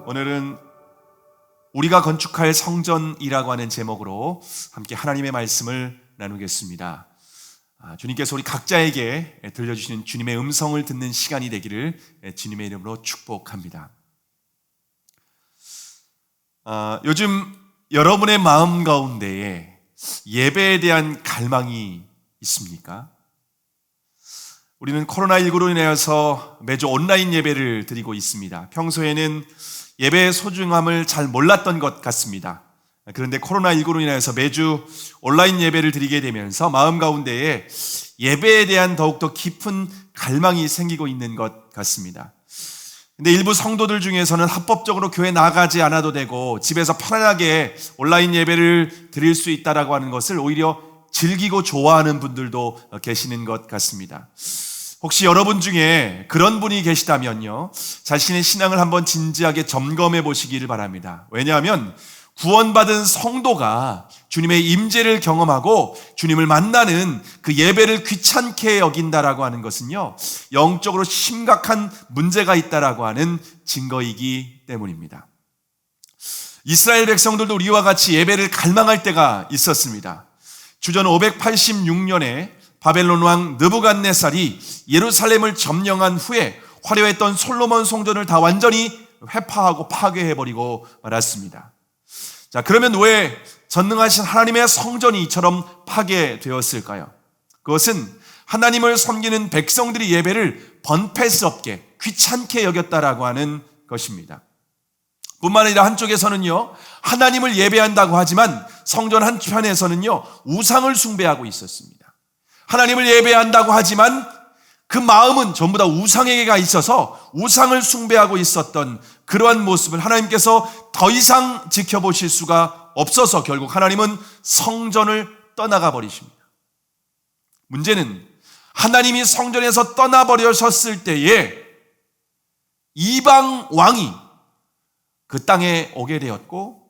오늘은 우리가 건축할 성전이라고 하는 제목으로 함께 하나님의 말씀을 나누겠습니다. 주님께서 우리 각자에게 들려주시는 주님의 음성을 듣는 시간이 되기를 주님의 이름으로 축복합니다. 요즘 여러분의 마음 가운데에 예배에 대한 갈망이 있습니까? 우리는 코로나19로 인하여서 매주 온라인 예배를 드리고 있습니다. 평소에는 예배의 소중함을 잘 몰랐던 것 같습니다. 그런데 코로나19로 인하여서 매주 온라인 예배를 드리게 되면서 마음 가운데에 예배에 대한 더욱더 깊은 갈망이 생기고 있는 것 같습니다. 근데 일부 성도들 중에서는 합법적으로 교회 나가지 않아도 되고 집에서 편안하게 온라인 예배를 드릴 수 있다라고 하는 것을 오히려 즐기고 좋아하는 분들도 계시는 것 같습니다. 혹시 여러분 중에 그런 분이 계시다면요, 자신의 신앙을 한번 진지하게 점검해 보시기를 바랍니다. 왜냐하면 구원받은 성도가 주님의 임재를 경험하고 주님을 만나는 그 예배를 귀찮게 여긴다라고 하는 것은요, 영적으로 심각한 문제가 있다라고 하는 증거이기 때문입니다. 이스라엘 백성들도 우리와 같이 예배를 갈망할 때가 있었습니다. 주전 586년에 바벨론 왕 느부갓네살이 예루살렘을 점령한 후에 화려했던 솔로몬 성전을 다 완전히 회파하고 파괴해버리고 말았습니다. 자, 그러면 왜 전능하신 하나님의 성전이 이처럼 파괴되었을까요? 그것은 하나님을 섬기는 백성들이 예배를 번패스럽게 귀찮게 여겼다라고 하는 것입니다. 뿐만 아니라 한쪽에서는요, 하나님을 예배한다고 하지만 성전 한편에서는요, 우상을 숭배하고 있었습니다. 하나님을 예배한다고 하지만 그 마음은 전부 다 우상에게가 있어서 우상을 숭배하고 있었던 그러한 모습을 하나님께서 더 이상 지켜보실 수가 없어서 결국 하나님은 성전을 떠나가 버리십니다. 문제는 하나님이 성전에서 떠나버리셨을 때에 이방 왕이 그 땅에 오게 되었고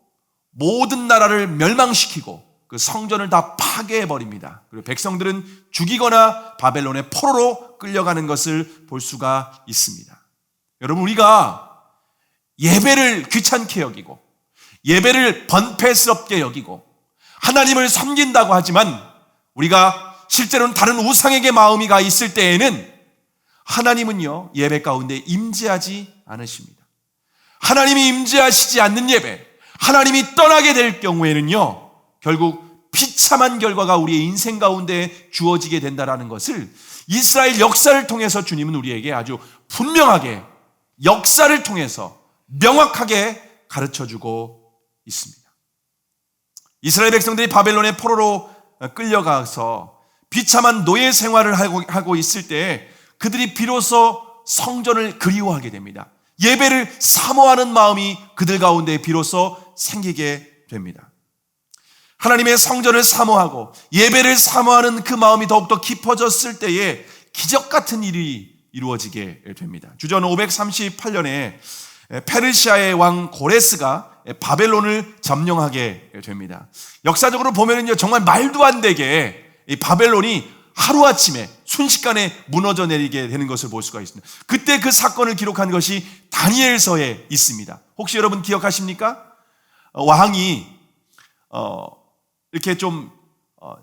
모든 나라를 멸망시키고 그 성전을 다 파괴해버립니다. 그리고 백성들은 죽이거나 바벨론의 포로로 끌려가는 것을 볼 수가 있습니다. 여러분, 우리가 예배를 귀찮게 여기고 예배를 번패스럽게 여기고 하나님을 섬긴다고 하지만 우리가 실제로는 다른 우상에게 마음이 가 있을 때에는 하나님은요, 예배 가운데 임재하지 않으십니다. 하나님이 임재하시지 않는 예배, 하나님이 떠나게 될 경우에는요, 결국 비참한 결과가 우리의 인생 가운데 주어지게 된다는 것을 이스라엘 역사를 통해서 주님은 우리에게 아주 분명하게 역사를 통해서 명확하게 가르쳐주고 있습니다. 이스라엘 백성들이 바벨론의 포로로 끌려가서 비참한 노예 생활을 하고 있을 때 그들이 비로소 성전을 그리워하게 됩니다. 예배를 사모하는 마음이 그들 가운데 비로소 생기게 됩니다. 하나님의 성전을 사모하고 예배를 사모하는 그 마음이 더욱더 깊어졌을 때에 기적 같은 일이 이루어지게 됩니다. 주전 538년에 페르시아의 왕 고레스가 바벨론을 점령하게 됩니다. 역사적으로 보면은요, 정말 말도 안 되게 이 바벨론이 하루아침에 순식간에 무너져 내리게 되는 것을 볼 수가 있습니다. 그때 그 사건을 기록한 것이 다니엘서에 있습니다. 혹시 여러분 기억하십니까? 왕이 이렇게 좀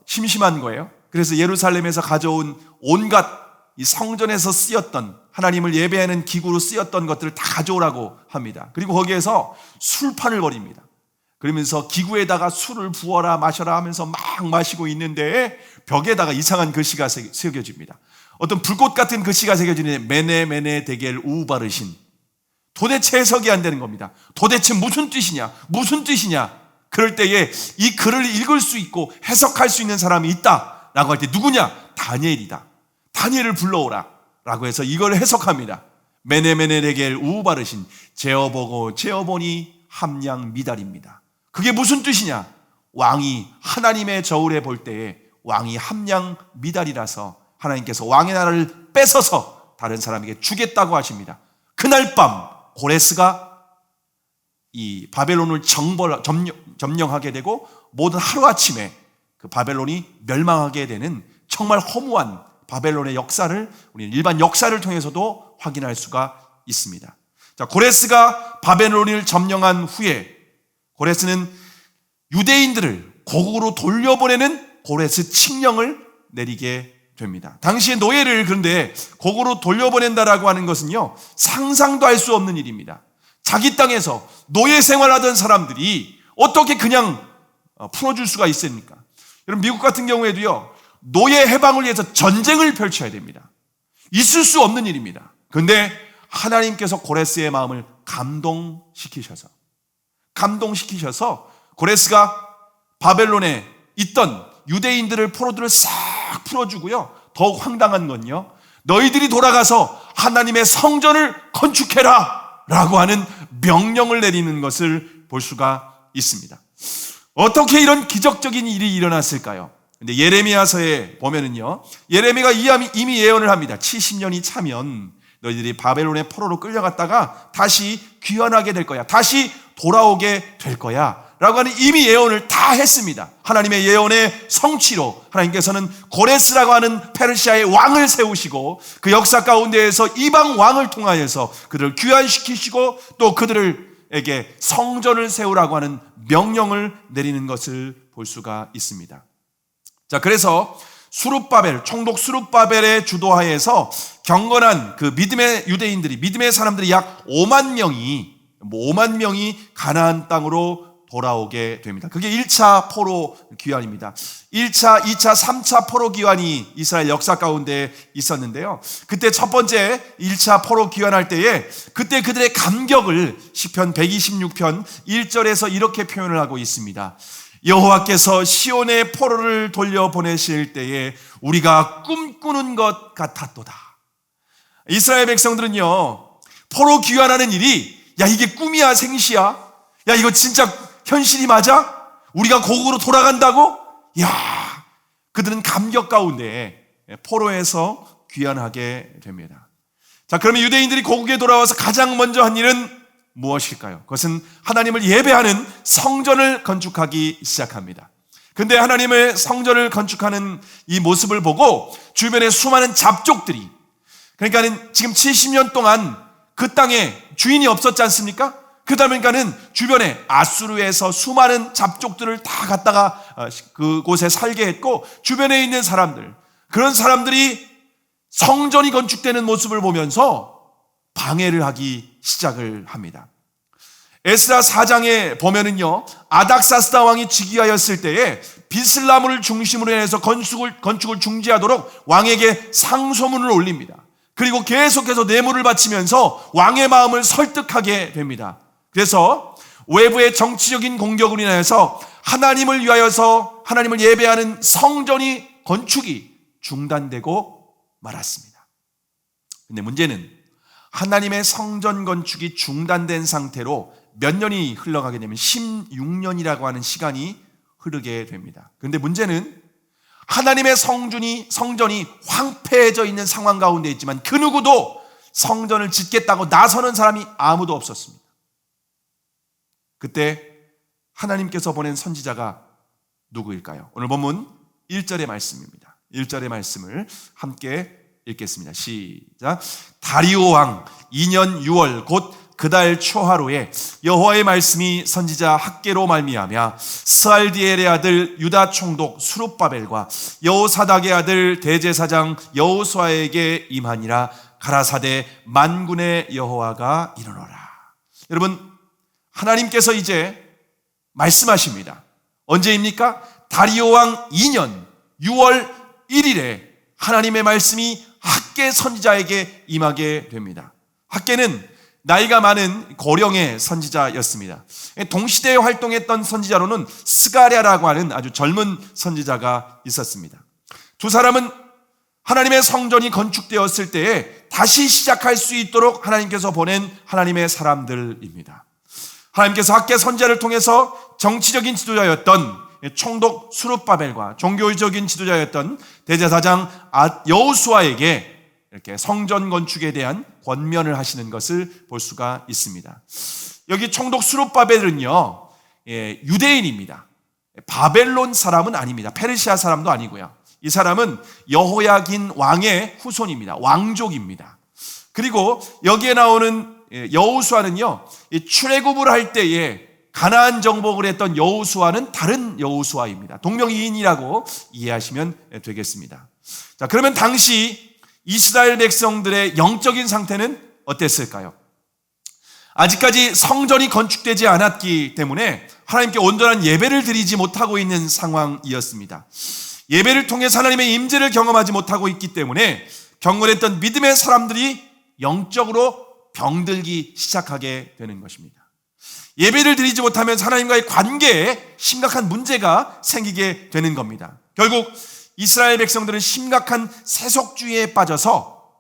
심심한 거예요. 그래서 예루살렘에서 가져온 온갖 이 성전에서 쓰였던 하나님을 예배하는 기구로 쓰였던 것들을 다 가져오라고 합니다. 그리고 거기에서 술판을 벌입니다. 그러면서 기구에다가 술을 부어라 마셔라 하면서 막 마시고 있는데 벽에다가 이상한 글씨가 새겨집니다. 어떤 불꽃 같은 글씨가 새겨지는데 메네 메네 데겔 우바르신. 도대체 해석이 안 되는 겁니다. 도대체 무슨 뜻이냐? 무슨 뜻이냐? 그럴 때에 이 글을 읽을 수 있고 해석할 수 있는 사람이 있다라고 할 때 누구냐? 다니엘이다. 다니엘을 불러오라 라고 해서 이걸 해석합니다. 메네메네데겔 우바르신 제어보고 제어보니 함량 미달입니다. 그게 무슨 뜻이냐? 왕이 하나님의 저울에 볼 때에 왕이 함량 미달이라서 하나님께서 왕의 나라를 뺏어서 다른 사람에게 주겠다고 하십니다. 그날 밤 고레스가 이 바벨론을 점령하게 되고 모든 하루아침에 그 바벨론이 멸망하게 되는 정말 허무한 바벨론의 역사를 우리는 일반 역사를 통해서도 확인할 수가 있습니다. 자, 고레스가 바벨론을 점령한 후에 고레스는 유대인들을 고국으로 돌려보내는 고레스 칙령을 내리게 됩니다. 당시의 노예를 그런데 고국으로 돌려보낸다라고 하는 것은요, 상상도 할 수 없는 일입니다. 자기 땅에서 노예 생활하던 사람들이 어떻게 그냥 풀어줄 수가 있습니까? 여러분, 미국 같은 경우에도요, 노예 해방을 위해서 전쟁을 펼쳐야 됩니다. 있을 수 없는 일입니다. 그런데 하나님께서 고레스의 마음을 감동시키셔서 고레스가 바벨론에 있던 유대인들을 포로들을 싹 풀어주고요. 더욱 황당한 건요, 너희들이 돌아가서 하나님의 성전을 건축해라 라고 하는 명령을 내리는 것을 볼 수가 있습니다. 어떻게 이런 기적적인 일이 일어났을까요? 근데 예레미야서에 보면은요, 예레미야가 이미 예언을 합니다. 70년이 차면 너희들이 바벨론의 포로로 끌려갔다가 다시 귀환하게 될 거야. 다시 돌아오게 될 거야. 라고 하는 이미 예언을 다 했습니다. 하나님의 예언의 성취로 하나님께서는 고레스라고 하는 페르시아의 왕을 세우시고 그 역사 가운데에서 이방 왕을 통하여서 그들을 귀환시키시고 또 그들에게 성전을 세우라고 하는 명령을 내리는 것을 볼 수가 있습니다. 자, 그래서 총독 수룹바벨의 주도하에서 경건한 그 믿음의 유대인들이, 믿음의 사람들이 약 5만 명이 가나안 땅으로 돌아오게 됩니다. 그게 1차 포로 귀환입니다. 1차, 2차, 3차 포로 귀환이 이스라엘 역사 가운데 있었는데요. 그때 첫 번째 1차 포로 귀환할 때에 그때 그들의 감격을 시편 126편 1절에서 이렇게 표현을 하고 있습니다. 여호와께서 시온의 포로를 돌려보내실 때에 우리가 꿈꾸는 것 같았도다. 이스라엘 백성들은요, 포로 귀환하는 일이, 야, 이게 꿈이야 생시야? 야, 이거 진짜 현실이 맞아? 우리가 고국으로 돌아간다고? 야, 그들은 감격 가운데 포로에서 귀환하게 됩니다. 자, 그러면 유대인들이 고국에 돌아와서 가장 먼저 한 일은 무엇일까요? 그것은 하나님을 예배하는 성전을 건축하기 시작합니다. 근데 하나님의 성전을 건축하는 이 모습을 보고 주변에 수많은 잡족들이, 그러니까 지금 70년 동안 그 땅에 주인이 없었지 않습니까? 그러다 보니까는 주변에 아수르에서 수많은 잡족들을 다 갖다가 그곳에 살게 했고, 주변에 있는 사람들, 그런 사람들이 성전이 건축되는 모습을 보면서 방해를 하기 시작을 합니다. 에스라 4장에 보면은요, 아닥사스다 왕이 즉위하였을 때에 비슬라무를 중심으로 해서 건축을 중지하도록 왕에게 상소문을 올립니다. 그리고 계속해서 뇌물을 바치면서 왕의 마음을 설득하게 됩니다. 그래서 외부의 정치적인 공격으로 인하여서 하나님을 위하여서 하나님을 예배하는 성전이 건축이 중단되고 말았습니다. 근데 문제는 하나님의 성전 건축이 중단된 상태로 몇 년이 흘러가게 되면 16년이라고 하는 시간이 흐르게 됩니다. 그런데 문제는 하나님의 성전이 황폐해져 있는 상황 가운데 있지만 그 누구도 성전을 짓겠다고 나서는 사람이 아무도 없었습니다. 그때 하나님께서 보낸 선지자가 누구일까요? 오늘 본문 1절의 말씀입니다. 1절의 말씀을 함께 읽겠습니다. 시작. 다리오 왕 2년 6월 곧 그달 초하루에 여호와의 말씀이 선지자 학개로 말미암아 스알디엘의 아들 유다 총독 수룹바벨과 여호사닥의 아들 대제사장 여호수아에게 임하니라. 가라사대 만군의 여호와가 이르노라. 여러분, 하나님께서 이제 말씀하십니다. 언제입니까? 다리오 왕 2년 6월 1일에 하나님의 말씀이 학개 선지자에게 임하게 됩니다. 학개는 나이가 많은 고령의 선지자였습니다. 동시대에 활동했던 선지자로는 스가랴라고 하는 아주 젊은 선지자가 있었습니다. 두 사람은 하나님의 성전이 건축되었을 때에 다시 시작할 수 있도록 하나님께서 보낸 하나님의 사람들입니다. 하나님께서 학개 선지자를 통해서 정치적인 지도자였던 총독 수룹바벨과 종교적인 지도자였던 대제사장 여호수아에게 이렇게 성전 건축에 대한 권면을 하시는 것을 볼 수가 있습니다. 여기 총독 수룹바벨은요, 유대인입니다. 바벨론 사람은 아닙니다. 페르시아 사람도 아니고요. 이 사람은 여호야긴 왕의 후손입니다. 왕족입니다. 그리고 여기에 나오는 여호수아는요, 출애굽을 할 때에 가나안 정복을 했던 여호수아는 다른 여호수아입니다. 동명이인이라고 이해하시면 되겠습니다. 자, 그러면 당시 이스라엘 백성들의 영적인 상태는 어땠을까요? 아직까지 성전이 건축되지 않았기 때문에 하나님께 온전한 예배를 드리지 못하고 있는 상황이었습니다. 예배를 통해 하나님의 임재를 경험하지 못하고 있기 때문에 경건했던 믿음의 사람들이 영적으로 병들기 시작하게 되는 것입니다. 예배를 드리지 못하면 하나님과의 관계에 심각한 문제가 생기게 되는 겁니다. 결국 이스라엘 백성들은 심각한 세속주의에 빠져서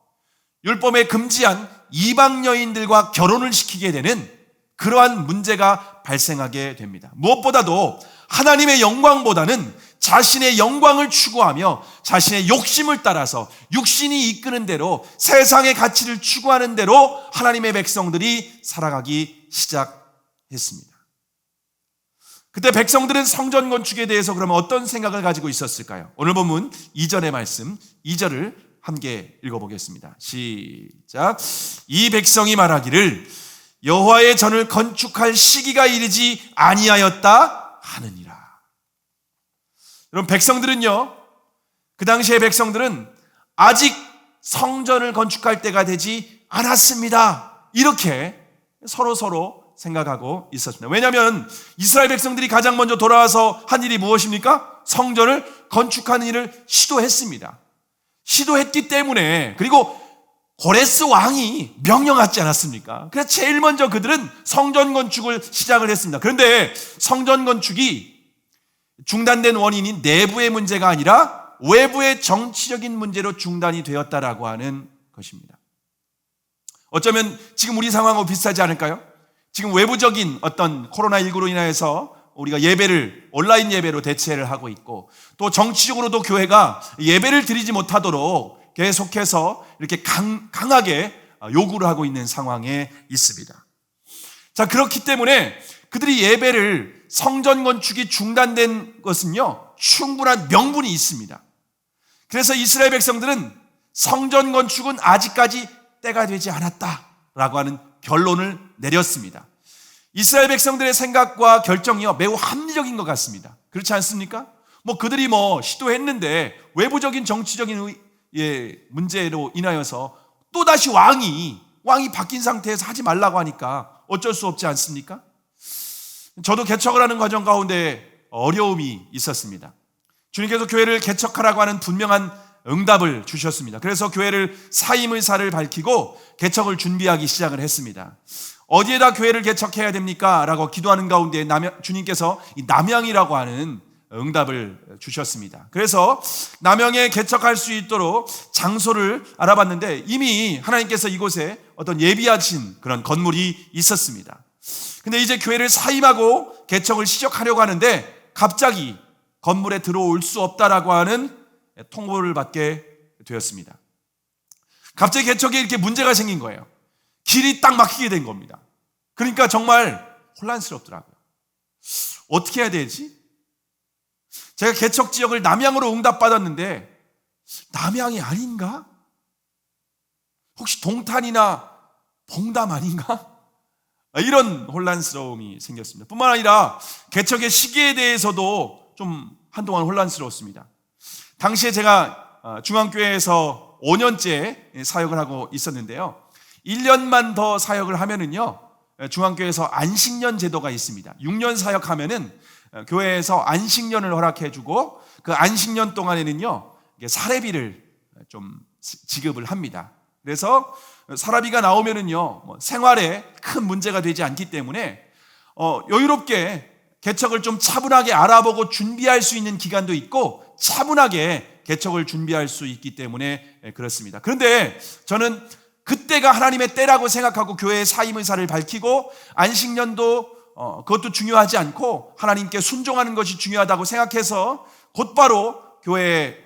율법에 금지한 이방 여인들과 결혼을 시키게 되는 그러한 문제가 발생하게 됩니다. 무엇보다도 하나님의 영광보다는 자신의 영광을 추구하며 자신의 욕심을 따라서 육신이 이끄는 대로 세상의 가치를 추구하는 대로 하나님의 백성들이 살아가기 시작했습니다. 그때 백성들은 성전 건축에 대해서 그러면 어떤 생각을 가지고 있었을까요? 오늘 본문 2절의 말씀 2절을 함께 읽어보겠습니다. 시작. 이 백성이 말하기를 여호와의 전을 건축할 시기가 이르지 아니하였다 하느니라. 여러분, 백성들은요, 그 당시의 백성들은 아직 성전을 건축할 때가 되지 않았습니다. 이렇게 서로 생각하고 있었습니다. 왜냐하면 이스라엘 백성들이 가장 먼저 돌아와서 한 일이 무엇입니까? 성전을 건축하는 일을 시도했습니다. 시도했기 때문에, 그리고 고레스 왕이 명령하지 않았습니까? 그래서 제일 먼저 그들은 성전 건축을 시작을 했습니다. 그런데 성전 건축이 중단된 원인이 내부의 문제가 아니라 외부의 정치적인 문제로 중단이 되었다라고 하는 것입니다. 어쩌면 지금 우리 상황하고 비슷하지 않을까요? 지금 외부적인 어떤 코로나19로 인해서 우리가 온라인 예배로 대체를 하고 있고, 또 정치적으로도 교회가 예배를 드리지 못하도록 계속해서 이렇게 강하게 요구를 하고 있는 상황에 있습니다. 자, 그렇기 때문에 그들이 예배를, 성전 건축이 중단된 것은요, 충분한 명분이 있습니다. 그래서 이스라엘 백성들은 성전 건축은 아직까지 때가 되지 않았다라고 하는 결론을 내렸습니다. 이스라엘 백성들의 생각과 결정이요, 매우 합리적인 것 같습니다. 그렇지 않습니까? 그들이 시도했는데 외부적인 정치적인 문제로 인하여서 또다시 왕이 바뀐 상태에서 하지 말라고 하니까 어쩔 수 없지 않습니까? 저도 개척을 하는 과정 가운데 어려움이 있었습니다. 주님께서 교회를 개척하라고 하는 분명한 응답을 주셨습니다. 그래서 교회를 사임 의사를 밝히고 개척을 준비하기 시작을 했습니다. 어디에다 교회를 개척해야 됩니까? 라고 기도하는 가운데 주님께서 남양이라고 하는 응답을 주셨습니다. 그래서 남양에 개척할 수 있도록 장소를 알아봤는데 이미 하나님께서 이곳에 어떤 예비하신 그런 건물이 있었습니다. 근데 이제 교회를 사임하고 개척을 시작하려고 하는데 갑자기 건물에 들어올 수 없다라고 하는 통보를 받게 되었습니다. 갑자기 개척에 이렇게 문제가 생긴 거예요. 길이 딱 막히게 된 겁니다. 그러니까 정말 혼란스럽더라고요. 어떻게 해야 되지? 제가 개척 지역을 남양으로 응답받았는데 남양이 아닌가? 혹시 동탄이나 봉담 아닌가? 이런 혼란스러움이 생겼습니다. 뿐만 아니라 개척의 시기에 대해서도 좀 한동안 혼란스러웠습니다. 당시에 제가 중앙교회에서 5년째 사역을 하고 있었는데요, 1년만 더 사역을 하면은요, 중앙교회에서 안식년 제도가 있습니다. 6년 사역하면은 교회에서 안식년을 허락해주고 그 안식년 동안에는요, 사례비를 좀 지급을 합니다. 그래서 사례비가 나오면은요, 생활에 큰 문제가 되지 않기 때문에 여유롭게 개척을 좀 차분하게 알아보고 준비할 수 있는 기간도 있고 차분하게 개척을 준비할 수 있기 때문에 그렇습니다. 그런데 저는 그때가 하나님의 때라고 생각하고 교회의 사임 의사를 밝히고 안식년도 그것도 중요하지 않고 하나님께 순종하는 것이 중요하다고 생각해서 곧바로 교회의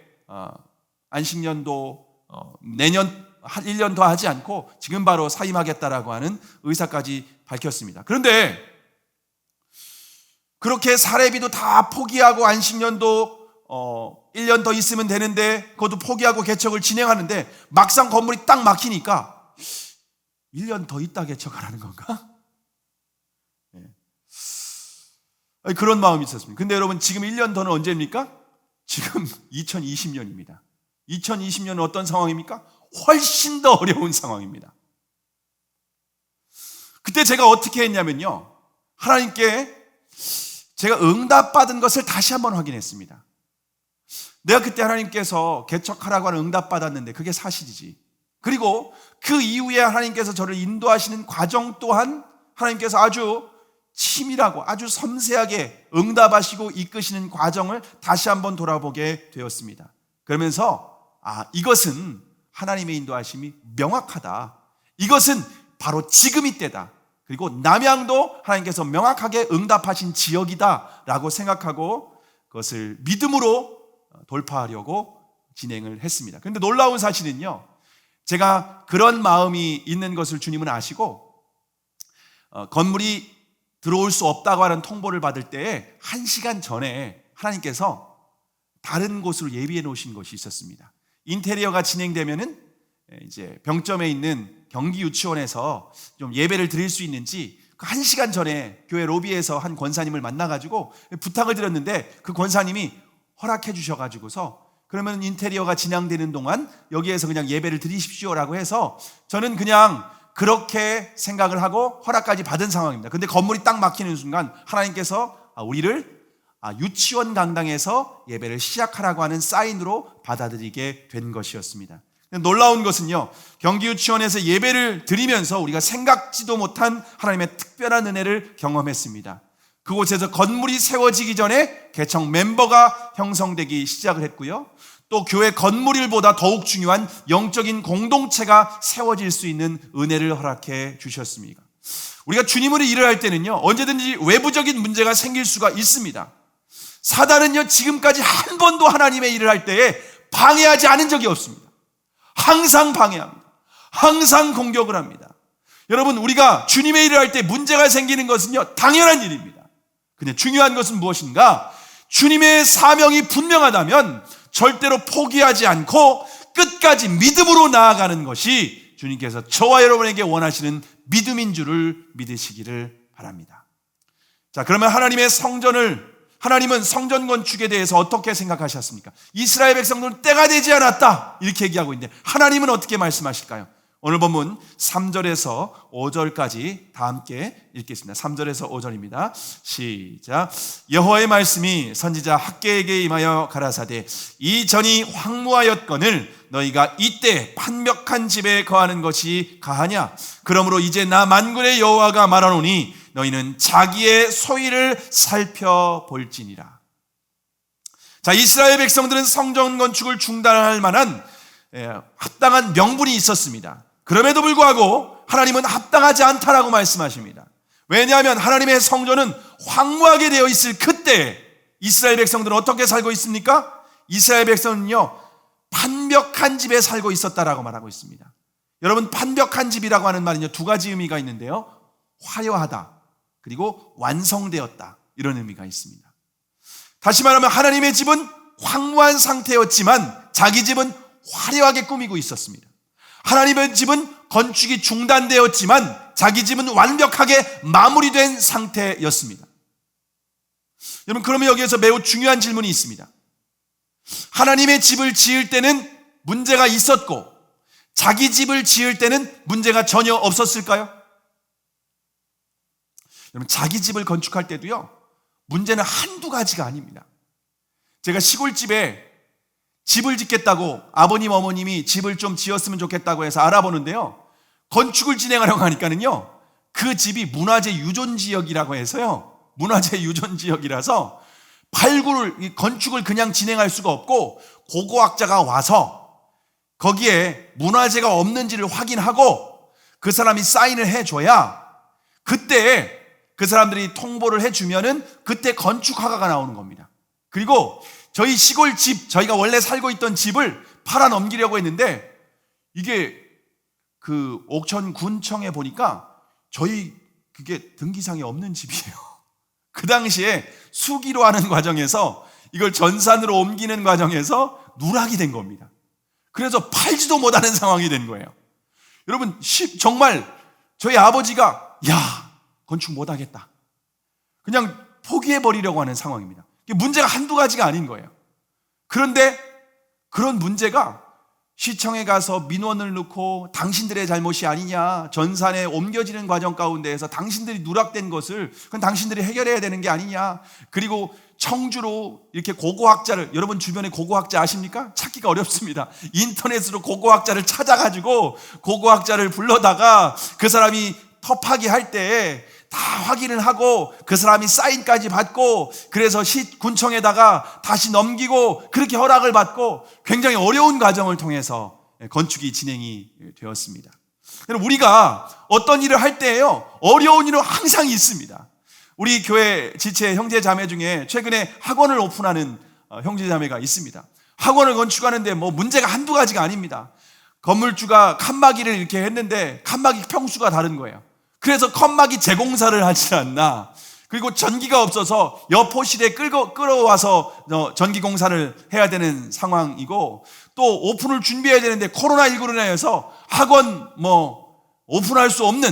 안식년도 내년 1년 더 하지 않고 지금 바로 사임하겠다라고 하는 의사까지 밝혔습니다. 그런데 그렇게 사례비도 다 포기하고 안식년도 1년 더 있으면 되는데 그것도 포기하고 개척을 진행하는데 막상 건물이 딱 막히니까 1년 더 있다 개척하라는 건가? 네. 그런 마음이 있었습니다. 근데 여러분, 지금 1년 더는 언제입니까? 지금 2020년입니다. 2020년은 어떤 상황입니까? 훨씬 더 어려운 상황입니다. 그때 제가 어떻게 했냐면요, 하나님께 제가 응답받은 것을 다시 한번 확인했습니다. 내가 그때 하나님께서 개척하라고 하는 응답받았는데 그게 사실이지. 그리고 그 이후에 하나님께서 저를 인도하시는 과정 또한 하나님께서 아주 치밀하고 아주 섬세하게 응답하시고 이끄시는 과정을 다시 한번 돌아보게 되었습니다. 그러면서 이것은 하나님의 인도하심이 명확하다. 이것은 바로 지금이 때다. 그리고 남양도 하나님께서 명확하게 응답하신 지역이다 라고 생각하고 그것을 믿음으로 돌파하려고 진행을 했습니다. 그런데 놀라운 사실은요, 제가 그런 마음이 있는 것을 주님은 아시고 건물이 들어올 수 없다고 하는 통보를 받을 때에 1시간 전에 하나님께서 다른 곳으로 예비해 놓으신 것이 있었습니다. 인테리어가 진행되면은 이제 병점에 있는 경기 유치원에서 좀 예배를 드릴 수 있는지 1시간 전에 교회 로비에서 한 권사님을 만나가지고 부탁을 드렸는데 그 권사님이 허락해 주셔가지고서 그러면 인테리어가 진행되는 동안 여기에서 그냥 예배를 드리십시오라고 해서 저는 그냥 그렇게 생각을 하고 허락까지 받은 상황입니다. 근데 건물이 딱 막히는 순간 하나님께서 우리를 유치원 강당에서 예배를 시작하라고 하는 사인으로 받아들이게 된 것이었습니다. 놀라운 것은요, 경기 유치원에서 예배를 드리면서 우리가 생각지도 못한 하나님의 특별한 은혜를 경험했습니다. 그곳에서 건물이 세워지기 전에 개척 멤버가 형성되기 시작을 했고요, 또 교회 건물일보다 더욱 중요한 영적인 공동체가 세워질 수 있는 은혜를 허락해 주셨습니다. 우리가 주님으로 일을 할 때는요, 언제든지 외부적인 문제가 생길 수가 있습니다. 사단은요, 지금까지 한 번도 하나님의 일을 할 때에 방해하지 않은 적이 없습니다. 항상 방해합니다. 항상 공격을 합니다. 여러분, 우리가 주님의 일을 할 때 문제가 생기는 것은요, 당연한 일입니다. 근데 중요한 것은 무엇인가? 주님의 사명이 분명하다면 절대로 포기하지 않고 끝까지 믿음으로 나아가는 것이 주님께서 저와 여러분에게 원하시는 믿음인 줄을 믿으시기를 바랍니다. 자, 그러면 하나님은 성전 건축에 대해서 어떻게 생각하셨습니까? 이스라엘 백성들은 때가 되지 않았다 이렇게 얘기하고 있는데 하나님은 어떻게 말씀하실까요? 오늘 본문 3절에서 5절까지 다 함께 읽겠습니다. 3절에서 5절입니다. 시작. 여호와의 말씀이 선지자 학개에게 임하여 가라사대 이 전이 황무하였거늘 너희가 이때 판벽한 집에 거하는 것이 가하냐? 그러므로 이제 나 만군의 여호와가 말하노니 너희는 자기의 소위를 살펴볼지니라. 자, 이스라엘 백성들은 성전 건축을 중단할 만한 합당한 명분이 있었습니다. 그럼에도 불구하고 하나님은 합당하지 않다라고 말씀하십니다. 왜냐하면 하나님의 성전은 황무하게 되어 있을 그때 이스라엘 백성들은 어떻게 살고 있습니까? 이스라엘 백성은요, 판벽한 집에 살고 있었다라고 말하고 있습니다. 여러분, 판벽한 집이라고 하는 말은요, 두 가지 의미가 있는데요, 화려하다 그리고 완성되었다 이런 의미가 있습니다. 다시 말하면 하나님의 집은 황무한 상태였지만 자기 집은 화려하게 꾸미고 있었습니다. 하나님의 집은 건축이 중단되었지만 자기 집은 완벽하게 마무리된 상태였습니다. 여러분, 그러면 여기에서 매우 중요한 질문이 있습니다. 하나님의 집을 지을 때는 문제가 있었고 자기 집을 지을 때는 문제가 전혀 없었을까요? 여러분, 자기 집을 건축할 때도요, 문제는 한두 가지가 아닙니다. 제가 시골집에 집을 짓겠다고 아버님 어머님이 집을 좀 지었으면 좋겠다고 해서 알아보는데요, 건축을 진행하려고 하니까는요, 그 집이 문화재 유존 지역이라고 해서요, 문화재 유존 지역이라서 건축을 그냥 진행할 수가 없고 고고학자가 와서 거기에 문화재가 없는지를 확인하고 그 사람이 사인을 해줘야 그때 그 사람들이 통보를 해주면은 그때 건축 허가가 나오는 겁니다. 그리고 저희 시골집, 저희가 원래 살고 있던 집을 팔아 넘기려고 했는데 이게 그 옥천군청에 보니까 저희 그게 등기상에 없는 집이에요. 그 당시에 수기로 하는 과정에서 이걸 전산으로 옮기는 과정에서 누락이 된 겁니다. 그래서 팔지도 못하는 상황이 된 거예요. 여러분, 정말 저희 아버지가 건축 못하겠다, 그냥 포기해버리려고 하는 상황입니다. 문제가 한두 가지가 아닌 거예요. 그런데 그런 문제가 시청에 가서 민원을 넣고 당신들의 잘못이 아니냐, 전산에 옮겨지는 과정 가운데에서 당신들이 누락된 것을 그건 당신들이 해결해야 되는 게 아니냐, 그리고 청주로 이렇게 고고학자를, 여러분 주변에 고고학자 아십니까? 찾기가 어렵습니다. 인터넷으로 고고학자를 찾아가지고 고고학자를 불러다가 그 사람이 터파기 할 때 다 확인을 하고 그 사람이 사인까지 받고, 그래서 군청에다가 다시 넘기고, 그렇게 허락을 받고 굉장히 어려운 과정을 통해서 건축이 진행이 되었습니다. 우리가 어떤 일을 할 때에요, 어려운 일은 항상 있습니다. 우리 교회 지체 형제 자매 중에 최근에 학원을 오픈하는 형제 자매가 있습니다. 학원을 건축하는데 문제가 한두 가지가 아닙니다. 건물주가 칸막이를 이렇게 했는데 칸막이 평수가 다른 거예요. 그래서 칸막이 재공사를 하지 않나, 그리고 전기가 없어서 여포실에 끌어와서 전기 공사를 해야 되는 상황이고, 또 오픈을 준비해야 되는데 코로나19로 인해서 학원 오픈할 수 없는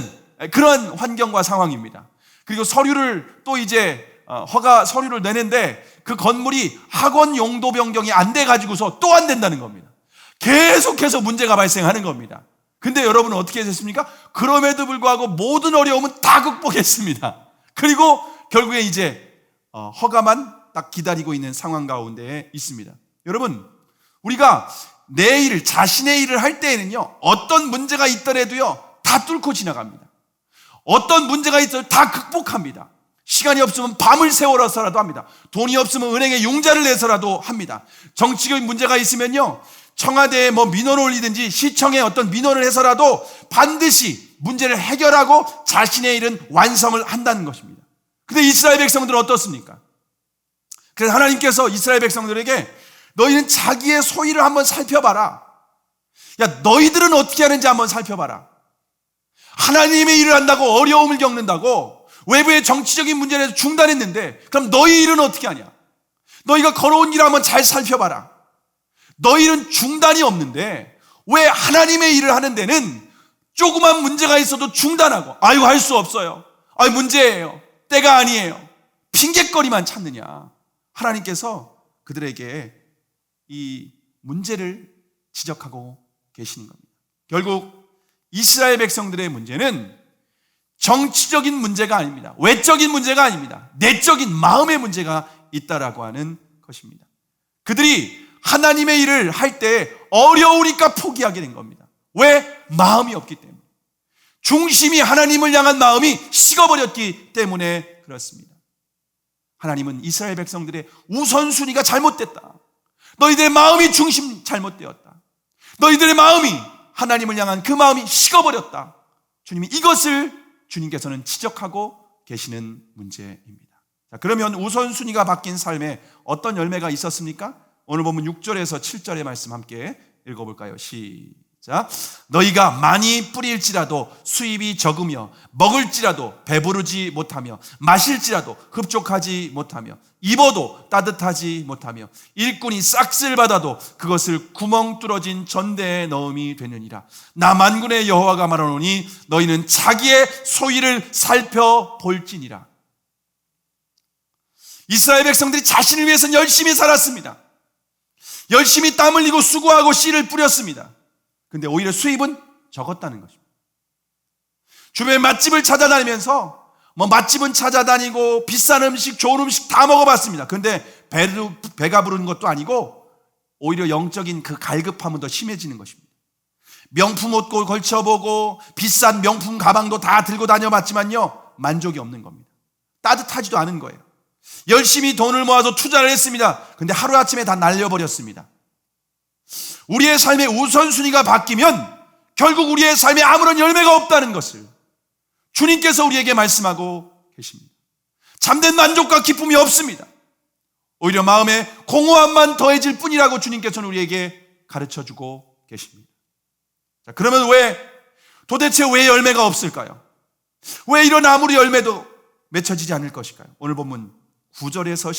그런 환경과 상황입니다. 그리고 서류를 또 이제 허가 서류를 내는데 그 건물이 학원 용도 변경이 안 돼 가지고서 또 안 된다는 겁니다. 계속해서 문제가 발생하는 겁니다. 근데 여러분은 어떻게 됐습니까? 그럼에도 불구하고 모든 어려움은 다 극복했습니다. 그리고 결국에 이제 허가만 딱 기다리고 있는 상황 가운데 있습니다. 여러분, 우리가 자신의 일을 할 때에는요, 어떤 문제가 있더라도요 다 뚫고 지나갑니다. 어떤 문제가 있어도 다 극복합니다. 시간이 없으면 밤을 새워서라도 합니다. 돈이 없으면 은행에 융자를 내서라도 합니다. 정치적인 문제가 있으면요, 청와대에 민원을 올리든지 시청에 어떤 민원을 해서라도 반드시 문제를 해결하고 자신의 일은 완성을 한다는 것입니다. 근데 이스라엘 백성들은 어떻습니까? 그래서 하나님께서 이스라엘 백성들에게 너희는 자기의 소위를 한번 살펴봐라. 너희들은 어떻게 하는지 한번 살펴봐라. 하나님의 일을 한다고 어려움을 겪는다고 외부의 정치적인 문제에서 중단했는데, 그럼 너희 일은 어떻게 하냐? 너희가 걸어온 일을 한번 잘 살펴봐라. 너희는 중단이 없는데 왜 하나님의 일을 하는 데는 조그만 문제가 있어도 중단하고, 할 수 없어요, 문제예요, 때가 아니에요, 핑계거리만 찾느냐? 하나님께서 그들에게 이 문제를 지적하고 계시는 겁니다. 결국 이스라엘 백성들의 문제는 정치적인 문제가 아닙니다. 외적인 문제가 아닙니다. 내적인 마음의 문제가 있다라고 하는 것입니다. 그들이 하나님의 일을 할 때 어려우니까 포기하게 된 겁니다. 왜? 마음이 없기 때문에. 중심이 하나님을 향한 마음이 식어버렸기 때문에 그렇습니다. 하나님은 이스라엘 백성들의 우선순위가 잘못됐다. 너희들의 마음이 중심 잘못되었다. 너희들의 마음이 하나님을 향한 그 마음이 식어버렸다. 주님이 이것을 주님께서는 지적하고 계시는 문제입니다. 자, 그러면 우선순위가 바뀐 삶에 어떤 열매가 있었습니까? 오늘 보면 6절에서 7절의 말씀 함께 읽어볼까요? 시작. 너희가 많이 뿌릴지라도 수입이 적으며, 먹을지라도 배부르지 못하며, 마실지라도 흡족하지 못하며, 입어도 따뜻하지 못하며, 일꾼이 싹쓸 받아도 그것을 구멍 뚫어진 전대에 넣음이 되느니라. 나 만군의 여호와가 말하노니 너희는 자기의 소위를 살펴볼지니라. 이스라엘 백성들이 자신을 위해서는 열심히 살았습니다. 열심히 땀 흘리고 수고하고 씨를 뿌렸습니다. 근데 오히려 수입은 적었다는 것입니다. 주변에 맛집을 찾아다니면서 맛집은 찾아다니고 비싼 음식, 좋은 음식 다 먹어봤습니다. 근데 배가 부르는 것도 아니고 오히려 영적인 그 갈급함은 더 심해지는 것입니다. 명품 옷도 걸쳐보고 비싼 명품 가방도 다 들고 다녀봤지만요, 만족이 없는 겁니다. 따뜻하지도 않은 거예요. 열심히 돈을 모아서 투자를 했습니다. 근데 하루아침에 다 날려버렸습니다. 우리의 삶의 우선순위가 바뀌면 결국 우리의 삶에 아무런 열매가 없다는 것을 주님께서 우리에게 말씀하고 계십니다. 참된 만족과 기쁨이 없습니다. 오히려 마음에 공허함만 더해질 뿐이라고 주님께서는 우리에게 가르쳐주고 계십니다. 자, 그러면 도대체 왜 열매가 없을까요? 왜 이런 아무리 열매도 맺혀지지 않을 것일까요? 오늘 본문 9절에서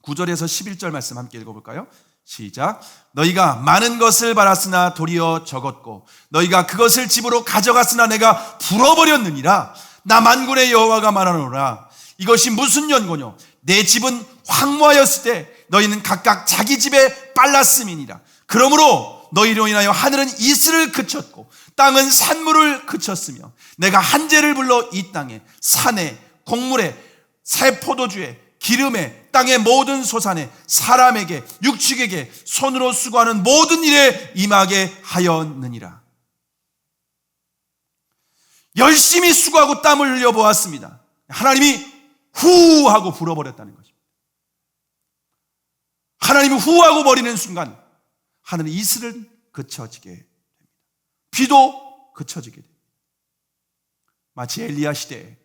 11절 말씀 함께 읽어볼까요? 시작. 너희가 많은 것을 받았으나 도리어 적었고 너희가 그것을 집으로 가져갔으나 내가 불어버렸느니라. 나 만군의 여호와가 말하노라. 이것이 무슨 연고뇨? 내 집은 황무하였을 때 너희는 각각 자기 집에 빨랐음이니라. 그러므로 너희로 인하여 하늘은 이슬을 그쳤고 땅은 산물을 그쳤으며 내가 한재를 불러 이 땅에 산에 곡물에 새 포도주에 기름에 땅의 모든 소산에 사람에게 육축에게 손으로 수고하는 모든 일에 임하게 하였느니라. 열심히 수고하고 땀을 흘려 보았습니다. 하나님이 후 하고 불어버렸다는 것입니다. 하나님이 후 하고 버리는 순간 하늘의 이슬은 그쳐지게 됩니다. 비도 그쳐지게 됩니다. 마치 엘리야 시대에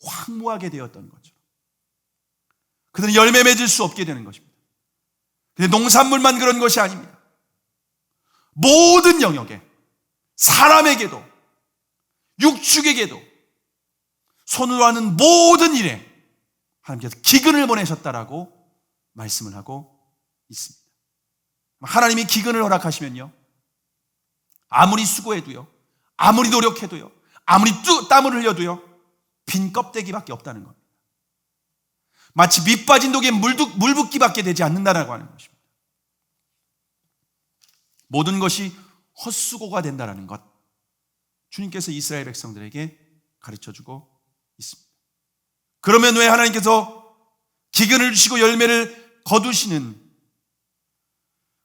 황무하게 되었던 것처럼 그들은 열매 맺을 수 없게 되는 것입니다. 근데 농산물만 그런 것이 아닙니다. 모든 영역에 사람에게도 육축에게도 손으로 하는 모든 일에 하나님께서 기근을 보내셨다라고 말씀을 하고 있습니다. 하나님이 기근을 허락하시면요, 아무리 수고해도요, 아무리 노력해도요, 아무리 땀을 흘려도요, 빈 껍데기밖에 없다는 겁니다. 마치 밑 빠진 독에 물 붓기밖에 되지 않는다라고 하는 것입니다. 모든 것이 헛수고가 된다는 것, 주님께서 이스라엘 백성들에게 가르쳐주고 있습니다. 그러면 왜 하나님께서 기근을 주시고 열매를 거두시는,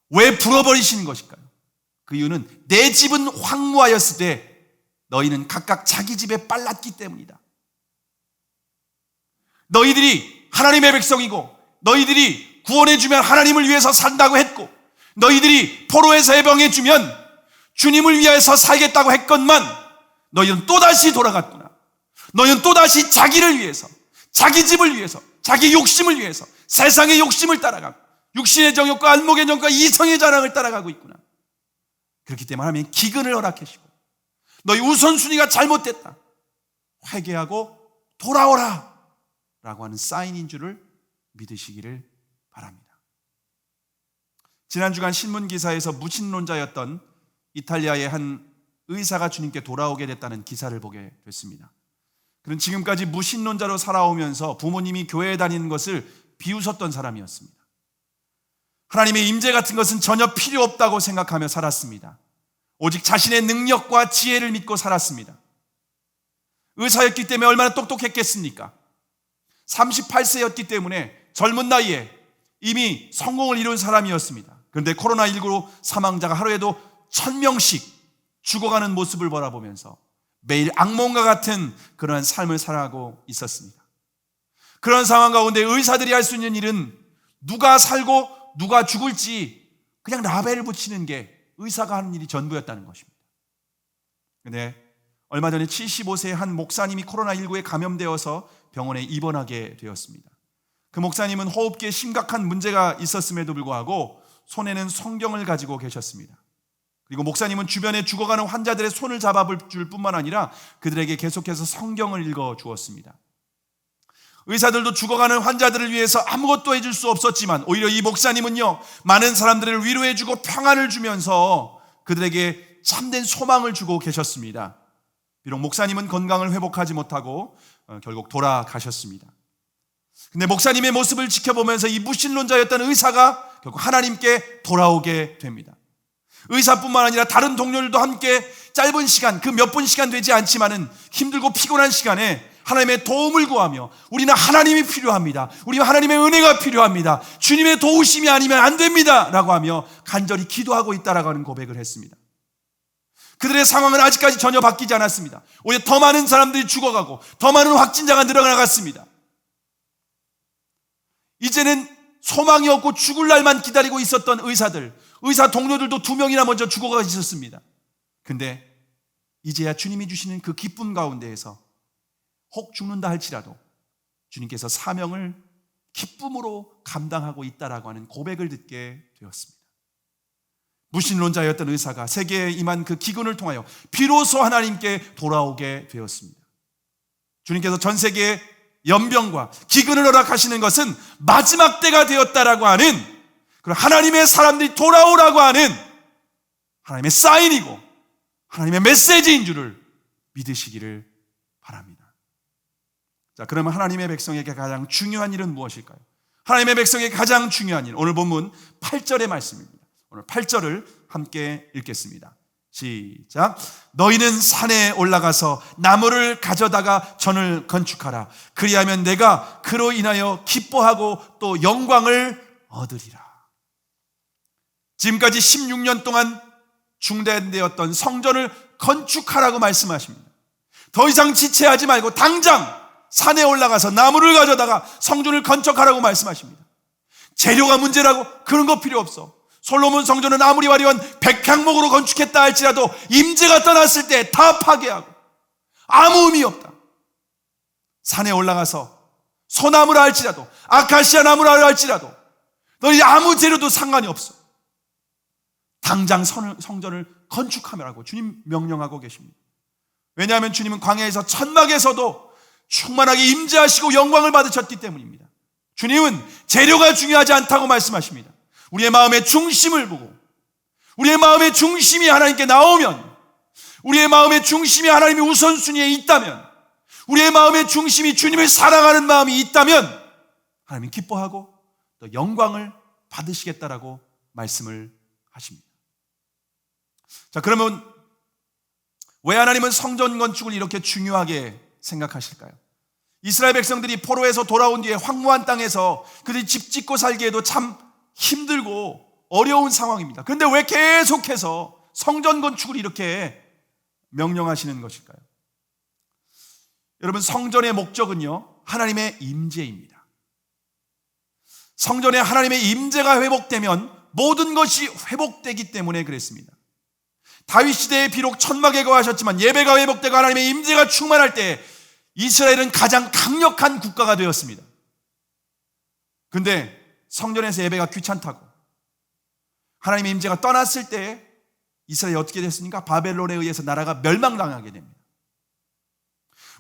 왜 불어버리시는 것일까요? 그 이유는 내 집은 황무하였을 때 너희는 각각 자기 집에 빨랐기 때문이다. 너희들이 하나님의 백성이고 너희들이 구원해주면 하나님을 위해서 산다고 했고 너희들이 포로에서 해방해주면 주님을 위해서 살겠다고 했건만 너희는 또다시 돌아갔구나. 너희는 또다시 자기를 위해서, 자기 집을 위해서, 자기 욕심을 위해서 세상의 욕심을 따라가고 육신의 정욕과 안목의 정욕과 이성의 자랑을 따라가고 있구나. 그렇기 때문에 하나님은 기근을 허락하시고 너희 우선순위가 잘못됐다, 회개하고 돌아오라 라고 하는 사인인 줄을 믿으시기를 바랍니다. 지난 주간 신문 기사에서 무신론자였던 이탈리아의 한 의사가 주님께 돌아오게 됐다는 기사를 보게 됐습니다. 그는 지금까지 무신론자로 살아오면서 부모님이 교회에 다니는 것을 비웃었던 사람이었습니다. 하나님의 임재 같은 것은 전혀 필요 없다고 생각하며 살았습니다. 오직 자신의 능력과 지혜를 믿고 살았습니다. 의사였기 때문에 얼마나 똑똑했겠습니까? 38세였기 때문에 젊은 나이에 이미 성공을 이룬 사람이었습니다. 그런데 코로나19로 사망자가 하루에도 1000명씩 죽어가는 모습을 바라보면서 매일 악몽과 같은 그러한 삶을 살아가고 있었습니다. 그런 상황 가운데 의사들이 할 수 있는 일은 누가 살고 누가 죽을지 그냥 라벨을 붙이는 게 의사가 하는 일이 전부였다는 것입니다. 그런데 얼마 전에 75세의 한 목사님이 코로나19에 감염되어서 병원에 입원하게 되었습니다. 그 목사님은 호흡기에 심각한 문제가 있었음에도 불구하고 손에는 성경을 가지고 계셨습니다. 그리고 목사님은 주변에 죽어가는 환자들의 손을 잡아줄 뿐만 아니라 그들에게 계속해서 성경을 읽어 주었습니다. 의사들도 죽어가는 환자들을 위해서 아무것도 해줄 수 없었지만 오히려 이 목사님은요, 많은 사람들을 위로해주고 평안을 주면서 그들에게 참된 소망을 주고 계셨습니다. 비록 목사님은 건강을 회복하지 못하고 결국 돌아가셨습니다. 근데 목사님의 모습을 지켜보면서 이 무신론자였던 의사가 결국 하나님께 돌아오게 됩니다. 의사뿐만 아니라 다른 동료들도 함께 짧은 시간, 그 몇 분 시간 되지 않지만은 힘들고 피곤한 시간에 하나님의 도움을 구하며 우리는 하나님이 필요합니다. 우리는 하나님의 은혜가 필요합니다. 주님의 도우심이 아니면 안 됩니다 라고 하며 간절히 기도하고 있다라고 하는 고백을 했습니다. 그들의 상황은 아직까지 전혀 바뀌지 않았습니다. 오히려 더 많은 사람들이 죽어가고 더 많은 확진자가 늘어나갔습니다. 이제는 소망이 없고 죽을 날만 기다리고 있었던 의사 동료들도 2명이나 먼저 죽어가 있었습니다. 근데 이제야 주님이 주시는 그 기쁨 가운데에서 혹 죽는다 할지라도 주님께서 사명을 기쁨으로 감당하고 있다라고 하는 고백을 듣게 되었습니다. 무신론자였던 의사가 세계에 임한 그 기근을 통하여 비로소 하나님께 돌아오게 되었습니다. 주님께서 전 세계에 연병과 기근을 허락하시는 것은 마지막 때가 되었다라고 하는 그리고 하나님의 사람들이 돌아오라고 하는 하나님의 사인이고 하나님의 메시지인 줄을 믿으시기를 바랍니다. 자, 그러면 하나님의 백성에게 가장 중요한 일은 무엇일까요? 하나님의 백성에게 가장 중요한 일, 오늘 본문 8절의 말씀입니다. 오늘 8절을 함께 읽겠습니다. 시작. 너희는 산에 올라가서 나무를 가져다가 전을 건축하라. 그리하면 내가 그로 인하여 기뻐하고 또 영광을 얻으리라. 지금까지 16년 동안 중단되었던 성전을 건축하라고 말씀하십니다. 더 이상 지체하지 말고 당장 산에 올라가서 나무를 가져다가 성전을 건축하라고 말씀하십니다. 재료가 문제라고? 그런 거 필요 없어. 솔로몬 성전은 아무리 화려한 백향목으로 건축했다 할지라도 임재가 떠났을 때 다 파괴하고 아무 의미 없다. 산에 올라가서 소나무라 할지라도 아카시아 나무라 할지라도 너희 아무 재료도 상관이 없어. 당장 성전을 건축하라고 주님 명령하고 계십니다. 왜냐하면 주님은 광야에서 천막에서도 충만하게 임재하시고 영광을 받으셨기 때문입니다. 주님은 재료가 중요하지 않다고 말씀하십니다. 우리의 마음의 중심을 보고 우리의 마음의 중심이 하나님께 나오면, 우리의 마음의 중심이 하나님의 우선순위에 있다면, 우리의 마음의 중심이 주님을 사랑하는 마음이 있다면 하나님은 기뻐하고 또 영광을 받으시겠다라고 말씀을 하십니다. 자, 그러면 왜 하나님은 성전 건축을 이렇게 중요하게 생각하실까요? 이스라엘 백성들이 포로에서 돌아온 뒤에 황무한 땅에서 그들이 집 짓고 살기에도 참 힘들고 어려운 상황입니다. 그런데 왜 계속해서 성전 건축을 이렇게 명령하시는 것일까요? 여러분, 성전의 목적은요, 하나님의 임재입니다. 성전에 하나님의 임재가 회복되면 모든 것이 회복되기 때문에 그랬습니다. 다윗 시대에 비록 천막에 거하셨지만 예배가 회복되고 하나님의 임재가 충만할 때 이스라엘은 가장 강력한 국가가 되었습니다. 그런데 성전에서 예배가 귀찮다고 하나님의 임재가 떠났을 때 이스라엘이 어떻게 됐습니까? 바벨론에 의해서 나라가 멸망당하게 됩니다.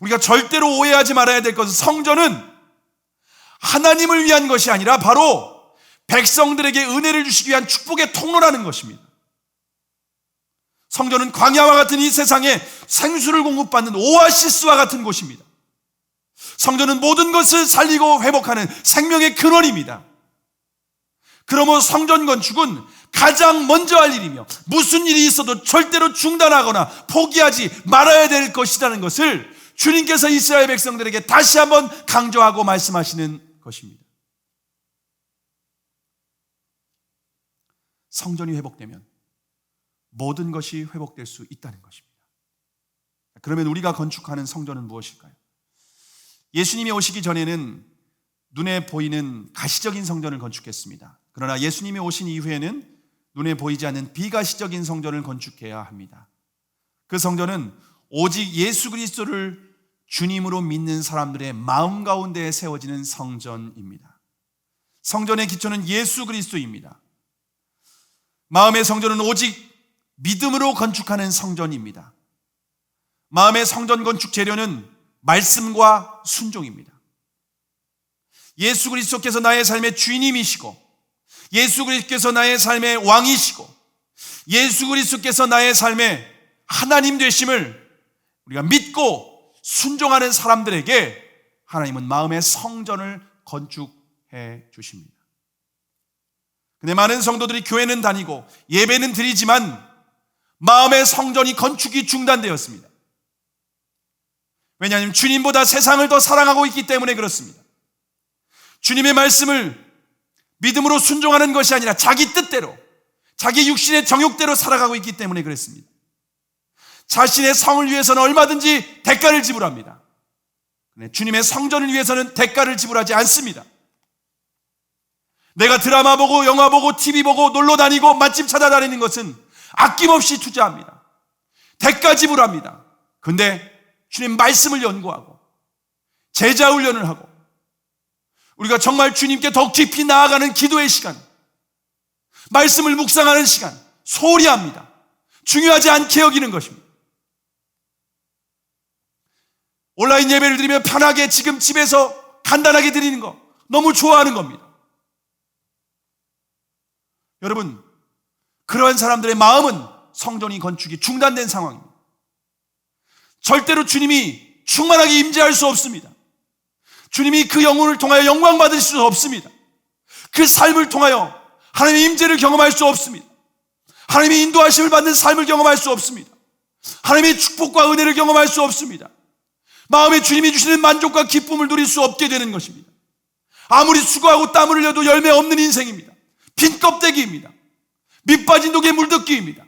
우리가 절대로 오해하지 말아야 될 것은 성전은 하나님을 위한 것이 아니라 바로 백성들에게 은혜를 주시기 위한 축복의 통로라는 것입니다. 성전은 광야와 같은 이 세상에 생수를 공급받는 오아시스와 같은 곳입니다. 성전은 모든 것을 살리고 회복하는 생명의 근원입니다. 그러므로 성전 건축은 가장 먼저 할 일이며 무슨 일이 있어도 절대로 중단하거나 포기하지 말아야 될 것이라는 것을 주님께서 이스라엘 백성들에게 다시 한번 강조하고 말씀하시는 것입니다. 성전이 회복되면 모든 것이 회복될 수 있다는 것입니다. 그러면 우리가 건축하는 성전은 무엇일까요? 예수님이 오시기 전에는 눈에 보이는 가시적인 성전을 건축했습니다. 그러나 예수님이 오신 이후에는 눈에 보이지 않는 비가시적인 성전을 건축해야 합니다. 그 성전은 오직 예수 그리스도를 주님으로 믿는 사람들의 마음 가운데 세워지는 성전입니다. 성전의 기초는 예수 그리스도입니다. 마음의 성전은 오직 믿음으로 건축하는 성전입니다. 마음의 성전 건축 재료는 말씀과 순종입니다. 예수 그리스도께서 나의 삶의 주인님이시고, 예수 그리스도께서 나의 삶의 왕이시고, 예수 그리스도께서 나의 삶의 하나님 되심을 우리가 믿고 순종하는 사람들에게 하나님은 마음의 성전을 건축해 주십니다. 근데 많은 성도들이 교회는 다니고 예배는 드리지만 마음의 성전이 건축이 중단되었습니다. 왜냐하면 주님보다 세상을 더 사랑하고 있기 때문에 그렇습니다. 주님의 말씀을 믿음으로 순종하는 것이 아니라 자기 뜻대로, 자기 육신의 정욕대로 살아가고 있기 때문에 그랬습니다. 자신의 성을 위해서는 얼마든지 대가를 지불합니다. 주님의 성전을 위해서는 대가를 지불하지 않습니다. 내가 드라마 보고 영화 보고 TV 보고 놀러 다니고 맛집 찾아다니는 것은 아낌없이 투자합니다. 대가 지불합니다. 그런데 주님 말씀을 연구하고 제자 훈련을 하고 우리가 정말 주님께 더 깊이 나아가는 기도의 시간, 말씀을 묵상하는 시간 소홀히 합니다. 중요하지 않게 여기는 것입니다. 온라인 예배를 드리며 편하게 지금 집에서 간단하게 드리는 거 너무 좋아하는 겁니다. 여러분, 그러한 사람들의 마음은 성전이 건축이 중단된 상황입니다. 절대로 주님이 충만하게 임재할 수 없습니다. 주님이 그 영혼을 통하여 영광 받을 수 없습니다. 그 삶을 통하여 하나님의 임재를 경험할 수 없습니다. 하나님의 인도하심을 받는 삶을 경험할 수 없습니다. 하나님의 축복과 은혜를 경험할 수 없습니다. 마음에 주님이 주시는 만족과 기쁨을 누릴 수 없게 되는 것입니다. 아무리 수고하고 땀을 흘려도 열매 없는 인생입니다. 빈 껍데기입니다. 밑 빠진 독에 물듣기입니다.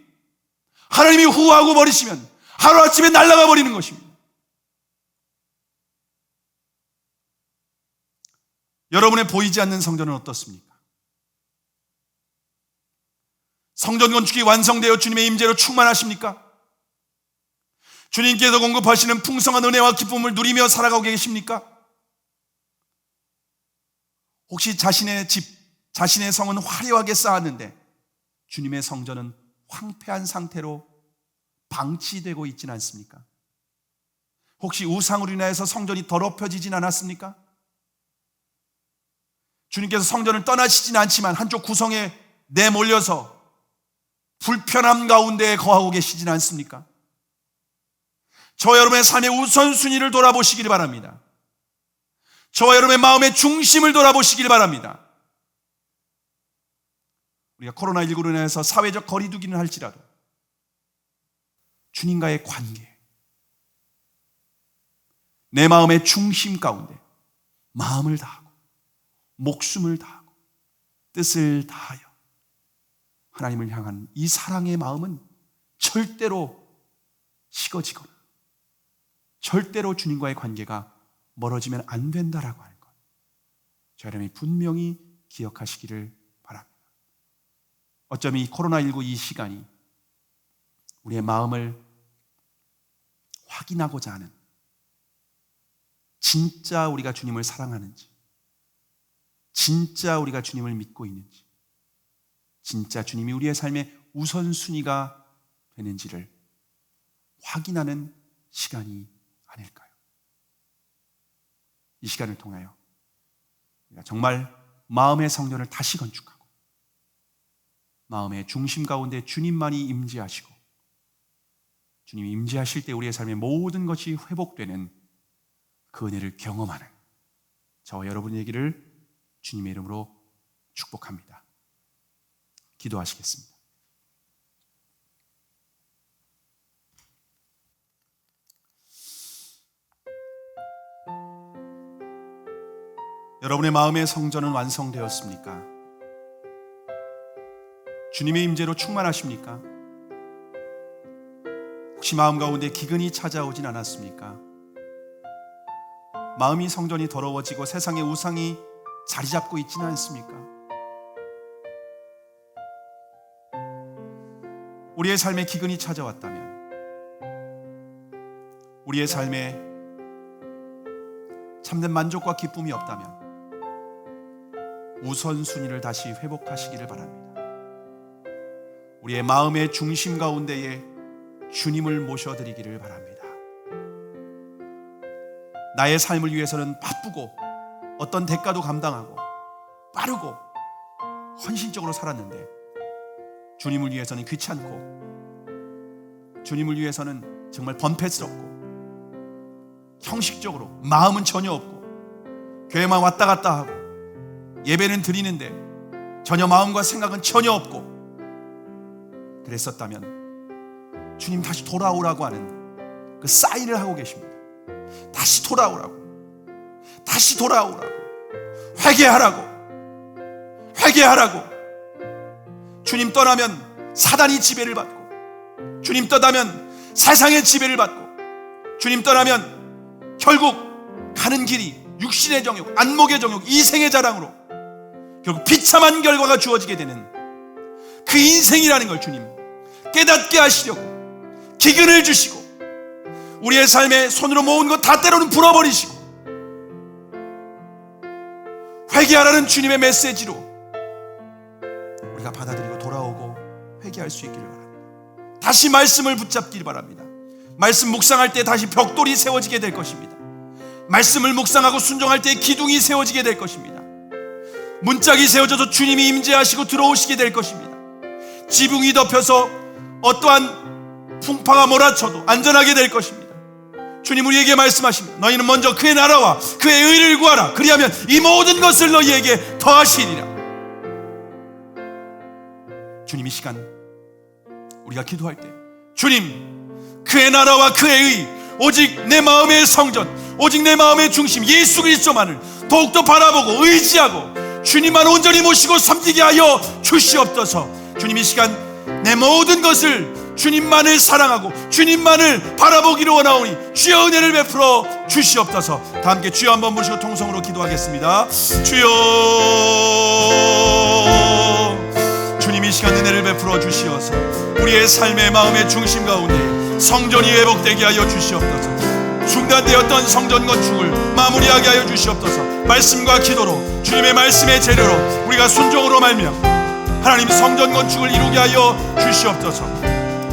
하나님이 후하고 버리시면 하루아침에 날아가 버리는 것입니다. 여러분의 보이지 않는 성전은 어떻습니까? 성전 건축이 완성되어 주님의 임재로 충만하십니까? 주님께서 공급하시는 풍성한 은혜와 기쁨을 누리며 살아가고 계십니까? 혹시 자신의 집, 자신의 성은 화려하게 쌓았는데 주님의 성전은 황폐한 상태로 방치되고 있지는 않습니까? 혹시 우상으로 인하여서 성전이 더럽혀지진 않았습니까? 주님께서 성전을 떠나시진 않지만 한쪽 구성에 내몰려서 불편함 가운데 거하고 계시진 않습니까? 저와 여러분의 삶의 우선순위를 돌아보시길 바랍니다. 저와 여러분의 마음의 중심을 돌아보시길 바랍니다. 우리가 코로나19로 인해서 사회적 거리두기는 할지라도 주님과의 관계, 내 마음의 중심 가운데 마음을 다하고 목숨을 다하고 뜻을 다하여 하나님을 향한 이 사랑의 마음은 절대로 식어지거나 절대로 주님과의 관계가 멀어지면 안 된다라고 하는 것, 저 여러분이 분명히 기억하시기를 바랍니다. 어쩌면 이 코로나19 이 시간이 우리의 마음을 확인하고자 하는, 진짜 우리가 주님을 사랑하는지, 진짜 우리가 주님을 믿고 있는지, 진짜 주님이 우리의 삶의 우선순위가 되는지를 확인하는 시간이 아닐까요? 이 시간을 통하여 우리가 정말 마음의 성전을 다시 건축하고 마음의 중심 가운데 주님만이 임재하시고, 주님이 임재하실 때 우리의 삶의 모든 것이 회복되는 그 은혜를 경험하는 저와 여러분의 얘기를 주님의 이름으로 축복합니다. 기도하시겠습니다. 여러분의 마음의 성전은 완성되었습니까? 주님의 임재로 충만하십니까? 혹시 마음 가운데 기근이 찾아오진 않았습니까? 마음이 성전이 더러워지고 세상의 우상이 자리 잡고 있지는 않습니까? 우리의 삶에 기근이 찾아왔다면, 우리의 삶에 참된 만족과 기쁨이 없다면 우선순위를 다시 회복하시기를 바랍니다. 우리의 마음의 중심 가운데에 주님을 모셔드리기를 바랍니다. 나의 삶을 위해서는 바쁘고 어떤 대가도 감당하고 빠르고 헌신적으로 살았는데, 주님을 위해서는 귀찮고 주님을 위해서는 정말 번패스럽고 형식적으로 마음은 전혀 없고 교회만 왔다 갔다 하고 예배는 드리는데 전혀 마음과 생각은 전혀 없고 그랬었다면 주님 다시 돌아오라고 하는 그 사인을 하고 계십니다. 다시 돌아오라고, 다시 돌아오라고, 회개하라고. 주님 떠나면 사단이 지배를 받고, 주님 떠나면 세상의 지배를 받고, 주님 떠나면 결국 가는 길이 육신의 정욕, 안목의 정욕, 이생의 자랑으로 결국 비참한 결과가 주어지게 되는 그 인생이라는 걸 주님 깨닫게 하시려고 기근을 주시고, 우리의 삶에 손으로 모은 것 다 때로는 불어버리시고, 회개하라는 주님의 메시지로 우리가 받아들이고 돌아오고 회개할 수 있기를 바랍니다. 다시 말씀을 붙잡기를 바랍니다. 말씀 묵상할 때 다시 벽돌이 세워지게 될 것입니다. 말씀을 묵상하고 순종할 때 기둥이 세워지게 될 것입니다. 문짝이 세워져서 주님이 임재하시고 들어오시게 될 것입니다. 지붕이 덮여서 어떠한 풍파가 몰아쳐도 안전하게 될 것입니다. 주님 우리에게 말씀하십니다. 너희는 먼저 그의 나라와 그의 의를 구하라. 그리하면 이 모든 것을 너희에게 더하시리라. 주님, 이 시간 우리가 기도할 때 주님, 그의 나라와 그의 의, 오직 내 마음의 성전, 오직 내 마음의 중심 예수 그리스도만을 더욱더 바라보고 의지하고 주님만 온전히 모시고 섬기게 하여 주시옵소서. 주님, 이 시간 내 모든 것을 주님만을 사랑하고 주님만을 바라보기로 원하오니 주여 은혜를 베풀어 주시옵소서. 다 함께 주여 한번 모시고 통성으로 기도하겠습니다. 주여, 주님 이 시간 은혜를 베풀어 주시어서 우리의 삶의 마음의 중심 가운데 성전이 회복되게 하여 주시옵소서. 중단되었던 성전 건축을 마무리하게 하여 주시옵소서. 말씀과 기도로 주님의 말씀의 재료로 우리가 순종으로 말미암아 하나님 성전 건축을 이루게 하여 주시옵소서.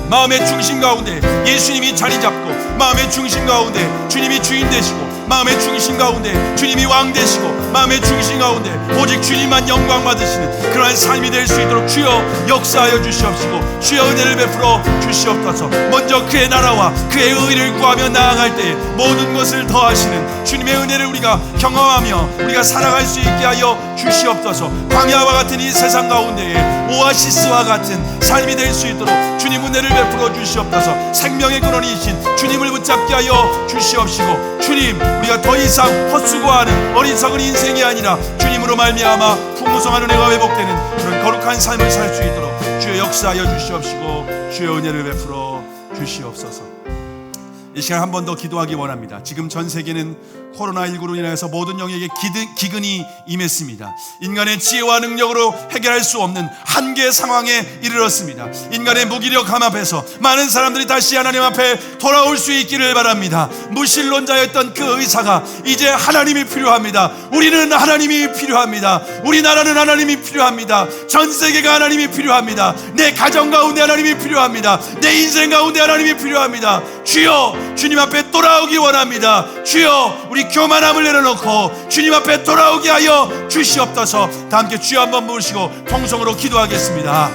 마음의 중심 가운데 예수님이 자리 잡고 마음의 중심 가운데 주님이 주인 되시고 마음의 중심 가운데 주님이 왕 되시고 마음의 중심 가운데 오직 주님만 영광 받으시는 그러한 삶이 될 수 있도록 주여 역사하여 주시옵시고 주여 은혜를 베풀어 주시옵소서. 먼저 그의 나라와 그의 의를 구하며 나아갈 때에 모든 것을 더하시는 주님의 은혜를 우리가 경험하며 우리가 살아갈 수 있게 하여 주시옵소서. 광야와 같은 이 세상 가운데에 오아시스와 같은 삶이 될 수 있도록 주님 은혜를 베풀어 주시옵소서. 생명의 근원이신 주님을 붙잡게 하여 주시옵시고 주님, 우리가 더 이상 헛수고하는 어리석은 인생이 아니라 주님으로 말미암아 풍성한 은혜가 회복되는 그런 거룩한 삶을 살 수 있도록 주여 역사하여 주시옵시고 주여 은혜를 베풀어 주시옵소서. 이 시간 한 번 더 기도하기 원합니다. 지금 전 세계는 코로나19로 인해서 모든 영역에 기근이 임했습니다. 인간의 지혜와 능력으로 해결할 수 없는 한계 상황에 이르렀습니다. 인간의 무기력함 앞에서 많은 사람들이 다시 하나님 앞에 돌아올 수 있기를 바랍니다. 무신론자였던 그 의사가 이제 하나님이 필요합니다. 우리는 하나님이 필요합니다. 우리나라는 하나님이 필요합니다. 전 세계가 하나님이 필요합니다. 내 가정 가운데 하나님이 필요합니다. 내 인생 가운데 하나님이 필요합니다. 주여, 주님 앞에 돌아오기 원합니다. 주여, 우리 교만함을 내려놓고 주님 앞에 돌아오게 하여 주시옵소서. 다 함께 주여 한번 부르시고 통성으로 기도하겠습니다.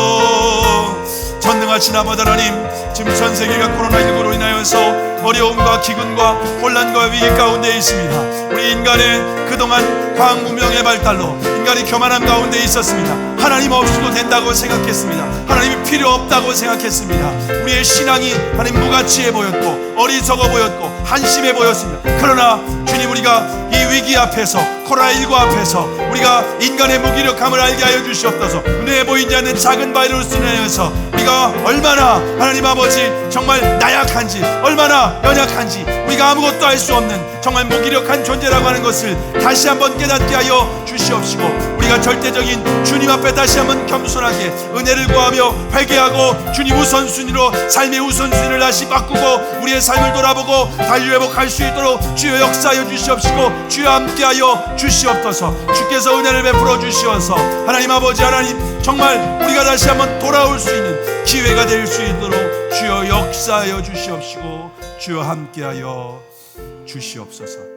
주여, 전능하신 아버지 하나님, 지금 전 세계가 코로나19로 인하여서 어려움과 기근과 혼란과 위기 가운데 있습니다. 우리 인간의 그동안 과학 문명의 발달로 인간이 교만함 가운데 있었습니다. 하나님 없이도 된다고 생각했습니다. 하나님이 필요 없다고 생각했습니다. 우리의 신앙이 하나님 무가치해 보였고 어리석어 보였고 한심해 보였습니다. 그러나 주님, 우리가 이 위기 앞에서 코로나19 앞에서 우리가 인간의 무기력함을 알게 하여 주시옵소서. 눈에 보이지 않는 작은 바이러스로 인해서 우리가 얼마나 하나님 아버지 정말 나약한지, 얼마나 연약한지, 우리가 아무것도 할 수 없는 정말 무기력한 존재라고 하는 것을 다시 한번 깨닫게 하여 주시옵시고 우리가 절대적인 주님 앞에 다시 한번 겸손하게 은혜를 구하며 회개하고 주님 우선순위로 삶의 우선순위를 다시 바꾸고 우리의 삶을 돌아보고 달리회복할 수 있도록 주여 역사하여 주시옵시고 주여 함께하여 주시옵소서. 주께서 은혜를 베풀어 주시어서 하나님 아버지 하나님, 정말 우리가 다시 한번 돌아올 수 있는 기회가 될 수 있도록 주여 역사하여 주시옵시고 주여 함께하여 주시옵소서.